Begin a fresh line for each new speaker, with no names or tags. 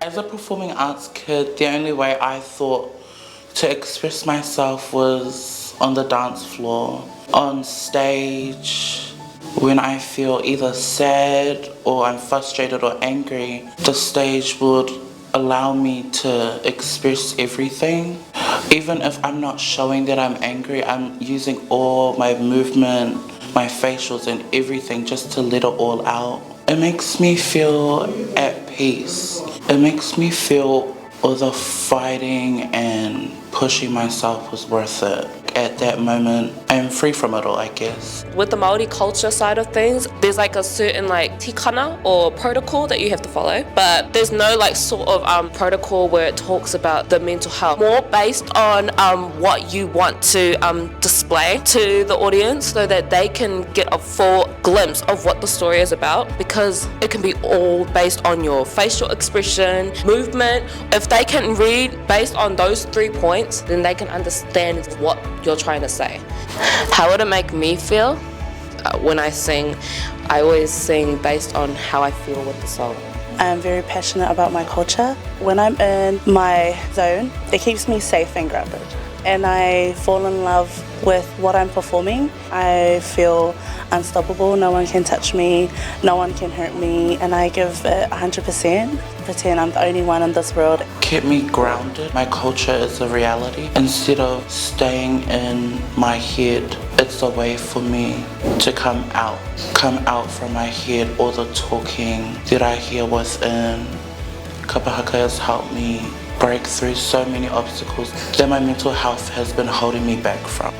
As a performing arts kid, the only way I thought to express myself was on the dance floor, on stage. When I feel either sad or I'm frustrated or angry, the stage would allow me to express everything. Even if I'm not showing that I'm angry, I'm using all my movement, my facials and everything just to let it all out. It makes me feel at peace. It makes me feel all the fighting and pushing myself was worth it. At that moment, I'm free from it all, I guess.
With the Māori culture side of things, there's like a certain like tikana or protocol that you have to follow, but there's no like sort of protocol where it talks about the mental health. More based on what you want to display to the audience so that they can get a full glimpse of what the story is about, because it can be all based on your facial expression, movement. If they can read based on those 3 points, then they can understand what you're trying to say. How would it make me feel? When I sing, I always sing based on how I feel with the song.
I'm very passionate about my culture. When I'm in my zone, it keeps me safe and grounded. And I fall in love with what I'm performing. I feel unstoppable. No one can touch me, no one can hurt me, and I give it 100%. Pretend I'm the only one in this world.
Kept me grounded. My culture is a reality. Instead of staying in my head, it's a way for me to come out from my head, all the talking that I hear within. Kapahaka has helped me break through so many obstacles that my mental health has been holding me back from.